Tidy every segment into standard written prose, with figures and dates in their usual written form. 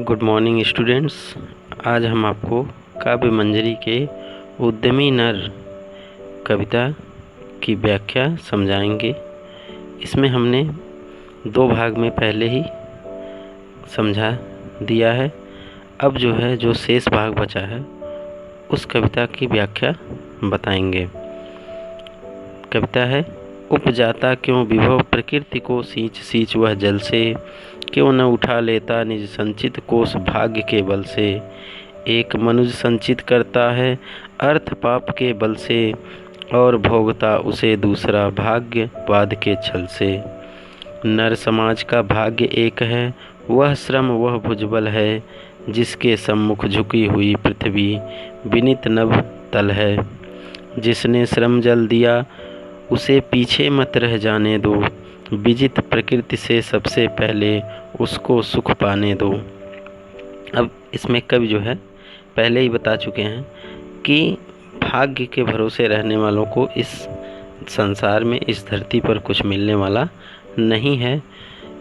Good morning students. आज हम आपको काव्य मंजरी के उद्यमी नर कविता की व्याख्या समझाएंगे। इसमें हमने दो भाग में पहले ही समझा दिया है। अब जो शेष भाग बचा है उस कविता की व्याख्या बताएंगे। कविता है, उपजाता क्यों विभव प्रकृति को सींच सींच वह जल से, क्यों न उठा लेता निज संचित कोष भाग्य के बल से। एक मनुज संचित करता है अर्थ पाप के बल से, और भोगता उसे दूसरा भाग्यवाद के छल से। नर समाज का भाग्य एक है, वह श्रम वह भुजबल है, जिसके सम्मुख झुकी हुई पृथ्वी विनीत नभ तल है। जिसने श्रम जल दिया उसे पीछे मत रह जाने दो, विजित प्रकृति से सबसे पहले उसको सुख पाने दो। अब इसमें कवि पहले ही बता चुके हैं कि भाग्य के भरोसे रहने वालों को इस संसार में, इस धरती पर कुछ मिलने वाला नहीं है।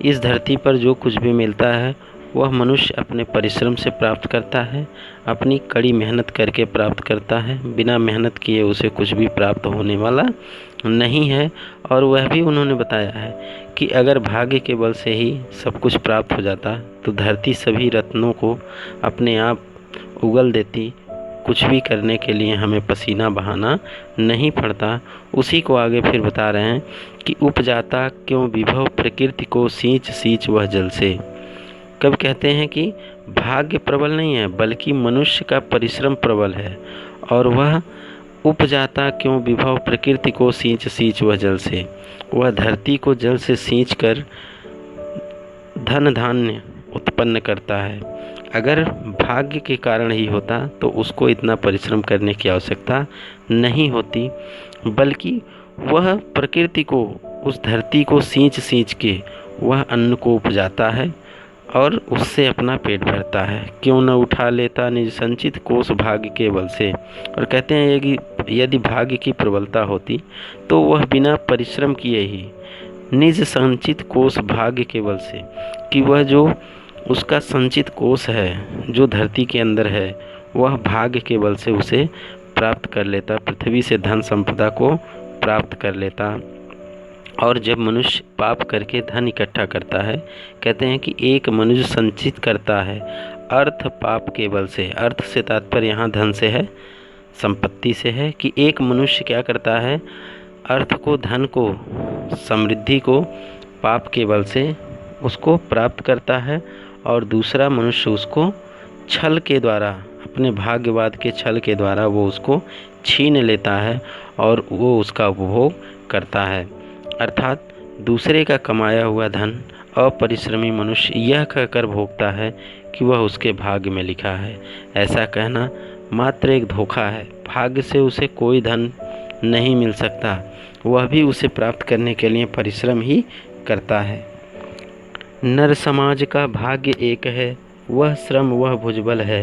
इस धरती पर जो कुछ भी मिलता है वह मनुष्य अपने परिश्रम से प्राप्त करता है, अपनी कड़ी मेहनत करके प्राप्त करता है। बिना मेहनत किए उसे कुछ भी प्राप्त होने वाला नहीं है। और वह भी उन्होंने बताया है कि अगर भाग्य के बल से ही सब कुछ प्राप्त हो जाता तो धरती सभी रत्नों को अपने आप उगल देती। कुछ भी करने के लिए हमें पसीना बहाना नहीं पड़ता। उसी को आगे फिर बता रहे हैं कि उपजाता क्यों विभव प्रकृति को सींच सींच वह जल से। कब कहते हैं कि भाग्य प्रबल नहीं है बल्कि मनुष्य का परिश्रम प्रबल है, और वह उपजाता क्यों विभव प्रकृति को सींच सींच वह जल से। वह धरती को जल से सींच कर धन धान्य उत्पन्न करता है। अगर भाग्य के कारण ही होता तो उसको इतना परिश्रम करने की आवश्यकता नहीं होती, बल्कि वह प्रकृति को, उस धरती को सींच सींच के वह अन्न को उपजाता है और उससे अपना पेट भरता है। क्यों न उठा लेता निज संचित कोष भाग्य के बल से। और कहते हैं कि यदि भाग्य की प्रबलता होती तो वह बिना परिश्रम किए ही निज संचित कोष भाग्य के बल से, कि वह जो उसका संचित कोष है जो धरती के अंदर है वह भाग्य के बल से उसे प्राप्त कर लेता, पृथ्वी से धन संपदा को प्राप्त कर लेता। और जब मनुष्य पाप करके धन इकट्ठा करता है, कहते हैं कि एक मनुष्य संचित करता है अर्थ पाप के बल से। अर्थ से तात्पर्य यहाँ धन से है, संपत्ति से है। कि एक मनुष्य क्या करता है, अर्थ को, धन को, समृद्धि को पाप के बल से उसको प्राप्त करता है, और दूसरा मनुष्य उसको छल के द्वारा, अपने भाग्यवाद के छल के द्वारा वो उसको छीन लेता है और वो उसका उपभोग करता है। अर्थात दूसरे का कमाया हुआ धन अपरिश्रमी मनुष्य यह कहकर भोगता है कि वह उसके भाग्य में लिखा है। ऐसा कहना मात्र एक धोखा है। भाग्य से उसे कोई धन नहीं मिल सकता, वह भी उसे प्राप्त करने के लिए परिश्रम ही करता है। नर समाज का भाग्य एक है, वह श्रम वह भुजबल है।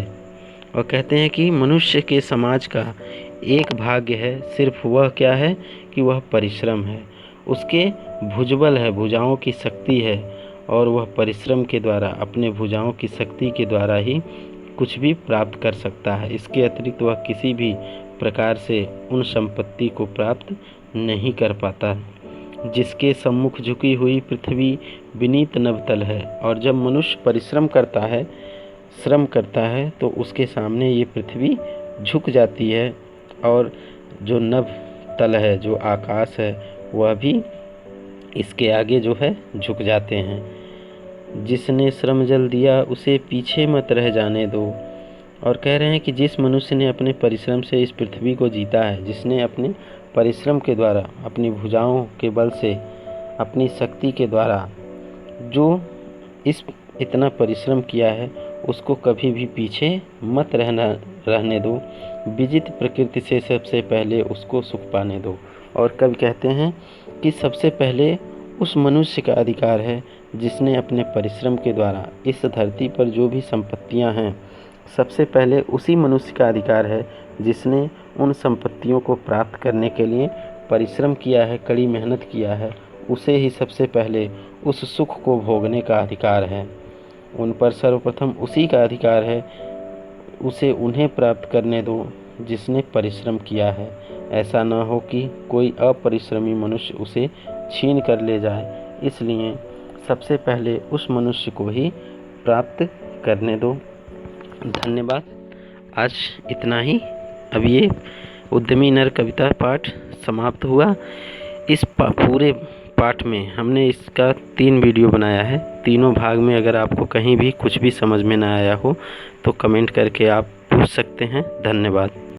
और कहते हैं कि मनुष्य के समाज का एक भाग्य है, सिर्फ वह क्या है कि वह परिश्रम है। उसके भुजबल है, भुजाओं की शक्ति है, और वह परिश्रम के द्वारा, अपने भुजाओं की शक्ति के द्वारा ही कुछ भी प्राप्त कर सकता है। इसके अतिरिक्त वह किसी भी प्रकार से उन संपत्ति को प्राप्त नहीं कर पाता। जिसके सम्मुख झुकी हुई पृथ्वी विनीत नवतल है। और जब मनुष्य परिश्रम करता है, श्रम करता है, तो उसके सामने ये पृथ्वी झुक जाती है, और जो नभ तल है, जो आकाश है, वह भी इसके आगे झुक जाते हैं। जिसने श्रम जल दिया उसे पीछे मत रह जाने दो। और कह रहे हैं कि जिस मनुष्य ने अपने परिश्रम से इस पृथ्वी को जीता है, जिसने अपने परिश्रम के द्वारा, अपनी भुजाओं के बल से, अपनी शक्ति के द्वारा जो इतना परिश्रम किया है, उसको कभी भी पीछे मत रहने दो। विजित प्रकृति से सबसे पहले उसको सुख पाने दो। और कवि कहते हैं कि सबसे पहले उस मनुष्य का अधिकार है जिसने अपने परिश्रम के द्वारा इस धरती पर जो भी संपत्तियां हैं, सबसे पहले उसी मनुष्य का अधिकार है जिसने उन संपत्तियों को प्राप्त करने के लिए परिश्रम किया है, कड़ी मेहनत किया है। उसे ही सबसे पहले उस सुख को भोगने का अधिकार है। उन पर सर्वप्रथम उसी का अधिकार है, उसे उन्हें प्राप्त करने दो जिसने परिश्रम किया है। ऐसा न हो कि कोई अपरिश्रमी मनुष्य उसे छीन कर ले जाए। इसलिए सबसे पहले उस मनुष्य को ही प्राप्त करने दो। धन्यवाद। आज इतना ही। अब ये उद्यमी नर कविता पाठ समाप्त हुआ। इस पूरे पाठ में हमने इसका 3 वीडियो बनाया है। तीनों भाग में अगर आपको कहीं भी कुछ भी समझ में ना आया हो तो कमेंट करके आप पूछ सकते हैं। धन्यवाद।